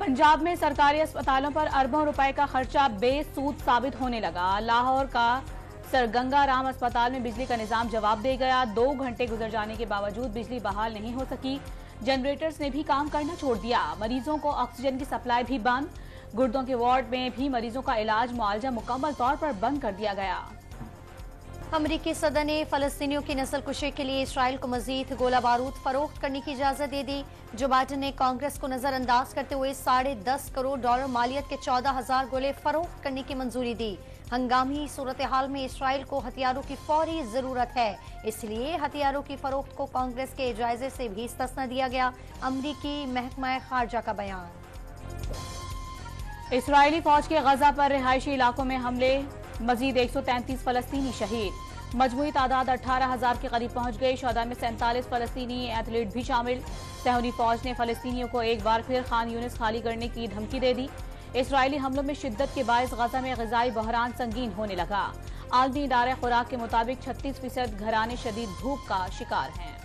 पंजाब में सरकारी अस्पतालों पर अरबों रुपए का खर्चा बेसूद साबित होने लगा। लाहौर का सर गंगा राम अस्पताल में बिजली का निजाम जवाब दे गया। 2 घंटे गुजर जाने के बावजूद बिजली बहाल नहीं हो सकी। जनरेटर्स ने भी काम करना छोड़ दिया। मरीजों को ऑक्सीजन की सप्लाई भी बंद। गुर्दों के वार्ड में भी मरीजों का इलाज मुआवजा मुकम्मल तौर पर बंद कर दिया गया। अमरीकी सदर ने फलस्तीनियों की नस्लकुशी के लिए इसराइल को मजीद गोला बारूद फरोख्त करने की इजाजत दे दी। जो बाइडन ने कांग्रेस को नजरअंदाज करते हुए $10.5 करोड़ मालियत के 14,000 गोले फरोख्त करने की मंजूरी दी। हंगामी सूरत हाल में इसराइल को हथियारों की फौरी जरूरत है, इसलिए हथियारों की फरोख्त को कांग्रेस के जायजे से भी इस्तिस्ना दिया गया। अमरीकी महकमा खारजा का बयान। इसराइली फौज के गजा पर रिहायशी इलाकों में हमले, मजीद 133 फलस्तीनी शहीद। मजमूई तादाद 18,000 के करीब पहुंच गई। शहदा में 47 फलस्तीनी एथलीट भी शामिल। सहूनी फौज ने फलस्तीनियों को एक बार फिर खान यूनिस खाली करने की धमकी दे दी। इसराइली हमलों में शिद्दत के बायस गजा में ग़िज़ाई बहरान संगीन होने लगा। आलमी इदारे खुराक के मुताबिक 36% घराने शदीद भूख का शिकार हैं।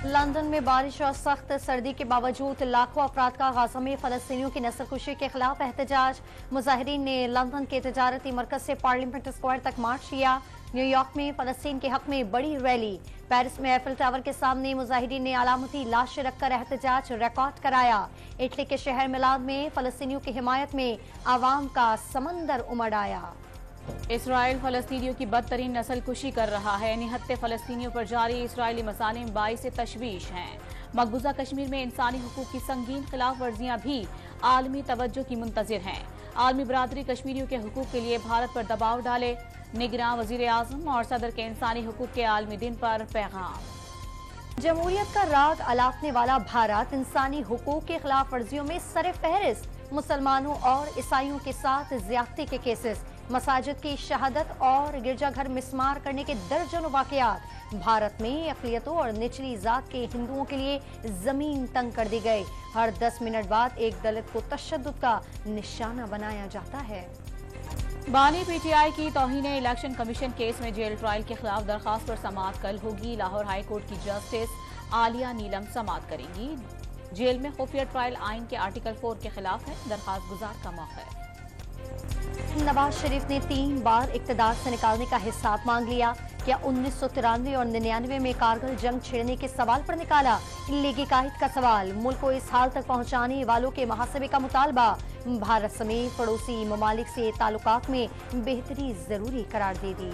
लंदन में बारिश और सख्त सर्दी के बावजूद लाखों अफराद का गाजा में फलस्तीनियों की नस्लकुशी के खिलाफ एहतजाज। मुजाहिरीन ने लंदन के तजारती मरकज से पार्लियामेंट स्क्वायर तक मार्च किया। न्यूयॉर्क में फलस्तीन के हक में बड़ी रैली। पेरिस में एफिल टावर के सामने मुजाहिरीन ने अलामती लाशें रखकर एहतजाज रिकॉर्ड कराया। इटली के शहर मिलाद में फलस्तीनियों की हिमायत में आवाम का समंदर उमड़ आया। इसराइल फलस्तीनियों की बदतरीन नस्लकुशी कर रहा है। निहत्ते फलस्तीनियों पर जारी इसराइली मसालिम बाइस तशवीश हैं। मकबूजा कश्मीर में इंसानी हुकूक की संगीन खिलाफ वर्जियां भी आलमी तवज्जो की मुंतजिर हैं। आलमी बरादरी कश्मीरियों के हुकूक के लिए भारत पर दबाव डाले। निगरान वजीर आजम और सदर के इंसानी हुकूक के आलमी दिन पर पैगाम। जमहूरियत का राग अलापने वाला भारत इंसानी हुकूक के खिलाफ वर्जियों में सरे फहरिस्त। मुसलमानों और ईसाइयों के साथ ज्यादती के केसेस, मसाजिद की शहादत और गिरजाघर मिसमार करने के दर्जनों वाकयात। भारत में अक़लियतों और निचली जात के हिंदुओं के लिए जमीन तंग कर दी गई। हर 10 मिनट बाद एक दलित को तशद्दुद का निशाना बनाया जाता है। बानी पीटीआई की तौहीन इलेक्शन कमीशन केस में जेल ट्रायल के खिलाफ दरखास्त पर समाअत कल होगी। लाहौर हाई कोर्ट की जस्टिस आलिया नीलम समाअत करेंगी। जेल में खुफिया ट्रायल आइन के आर्टिकल 4 के खिलाफ है। दरखास्त गुजार का मौका है। नवाज शरीफ ने 3 बार इक़्तिदार से निकालने का हिसाब मांग लिया। क्या 1993 और 99 में कारगिल जंग छेड़ने के सवाल पर निकाला? लीगी कायद का सवाल। मुल्क को इस हाल तक पहुंचाने वालों के मुहासबे का मुतालबा। भारत समेत पड़ोसी ममालिक से ताल्लुकात में बेहतरी जरूरी करार दे दी।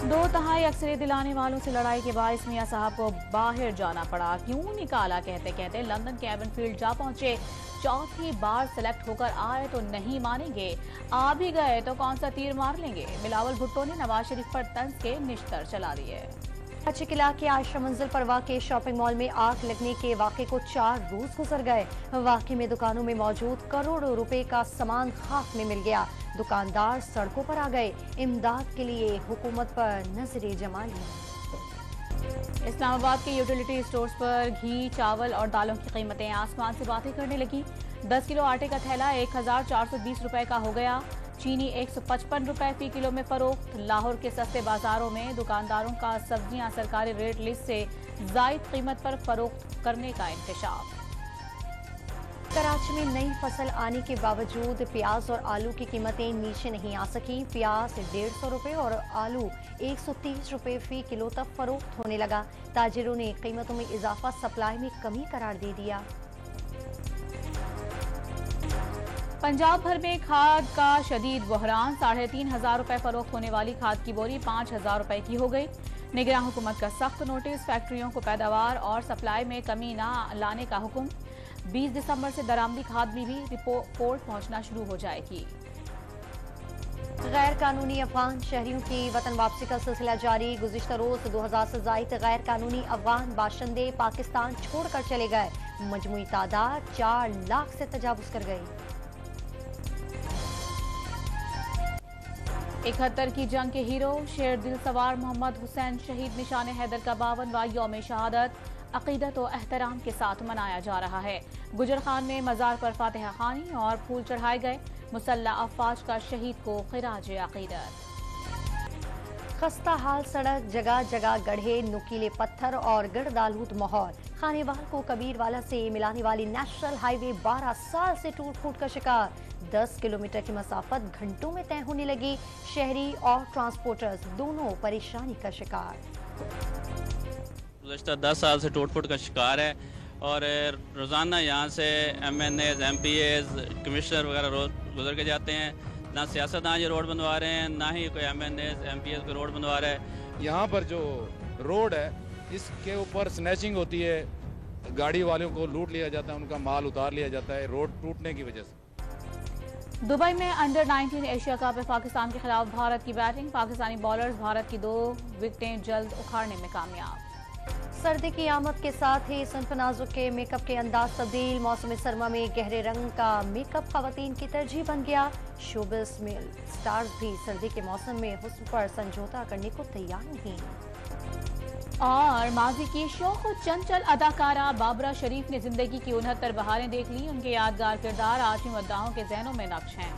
2 तिहाई अक्सरियत दिलाने वालों से लड़ाई के बायस मियां साहब को बाहर जाना पड़ा। क्यों निकाला कहते कहते लंदन के एवनफील्ड जा पहुंचे। चौथी बार सिलेक्ट होकर आए तो नहीं मानेंगे, आ भी गए तो कौन सा तीर मार लेंगे। बिलावल भुट्टो ने नवाज शरीफ पर तंज के निश्तर चला दिए। कराची किला के आयशा मंजिल पर वाक़े शॉपिंग मॉल में आग लगने के वाक़े को 4 रोज गुजर गए। वाक़े में दुकानों में मौजूद करोड़ों रुपए का सामान खाक में मिल गया। दुकानदार सड़कों पर आ गए। इमदाद के लिए हुकूमत पर नजरें जमा ली। इस्लामाबाद के यूटिलिटी स्टोर्स पर घी, चावल और दालों की कीमतें आसमान से बातें करने लगी। 10 किलो आटे का थैला 1,420 रुपए का हो गया। चीनी 155 रुपए फी किलो में फरोख्त। लाहौर के सस्ते बाजारों में दुकानदारों का सब्जियां सरकारी रेट लिस्ट से जायद कीमत पर फरोख्त करने का इंकशाफ। कराची में नई फसल आने के बावजूद प्याज और आलू की कीमतें नीचे नहीं आ सकी। प्याज 150 रुपए और आलू 130 रुपए फी किलो तक फरोख्त होने लगा। ताजिरों ने कीमतों में इजाफा सप्लाई में कमी करार दे दिया। पंजाब भर में खाद का शदीद बहरान। 3,500 रुपए फरोख्त होने वाली खाद की बोरी 5,000 रुपए की हो गई। निगरान हुकूमत का सख्त नोटिस। फैक्ट्रियों को पैदावार और सप्लाई में कमी न लाने का हुक्म। 20 दिसंबर से दरामदी खाद में भी रिपोर्ट पहुंचना शुरू हो जाएगी। गैर कानूनी अफगान शहरियों की वतन वापसी का सिलसिला जारी। गुज़िश्ता रोज 2000 से ज़ायद गैर कानूनी अफगान बाशिंदे पाकिस्तान छोड़कर चले गए। मजमूई तादाद 4 लाख से तजावुज कर गई। 71 की जंग के हीरो शेर दिल सवार मोहम्मद हुसैन शहीद निशान हैदर का 52वां यौम शहादत अकीदत और एहतराम के साथ मनाया जा रहा है। गुजर खान में मजार पर फातिहा खानी और फूल चढ़ाए गए। मुसल्लह अफवाज का शहीद को खिराज अकीदत। खस्ता हाल सड़क, जगह जगह गड्ढे, नुकीले पत्थर और गर्दालूद माहौल। खानेवाल को कबीरवाला से मिलाने वाली नेशनल हाईवे 12 साल से टूट फूट का शिकार। 10 किलोमीटर की मसाफत घंटों में तय होने लगी। शहरी और ट्रांसपोर्टर्स दोनों परेशानी का शिकार। गुज़श्ता 10 साल से टूट फूट का शिकार है और रोज़ाना यहाँ से MNAs, MPAs, कमिश्नर वगैरह रोड गुजर के जाते हैं। ना सियासतदान ये रोड बनवा रहे हैं, ना ही कोई MNAs, MPAs को रोड बनवा रहा है। यहाँ पर जो रोड है इसके ऊपर स्नैचिंग होती है, गाड़ी वालों को लूट लिया जाता है, उनका माल उतार लिया जाता है रोड टूटने की वजह से। दुबई में अंडर 19 एशिया कप में पाकिस्तान के खिलाफ भारत की बैटिंग। पाकिस्तानी बॉलर्स भारत की 2 विकेटें जल्द उखाड़ने में कामयाब। सर्दी की आमद के साथ ही सनफनाजों के मेकअप के अंदाज तब्दील। मौसम सरमा में गहरे रंग का मेकअप खवातीन की तरजीह बन गया। शोबिस में स्टार्स भी सर्दी के मौसम में हुस्न पर समझौता करने को तैयार नहीं। और माजी की शौक चंचल अदाकारा बाबरा शरीफ ने जिंदगी की 69 बहारें देख ली। उनके यादगार किरदार आज भी मुद्दाओं के जहनों में नक्श हैं।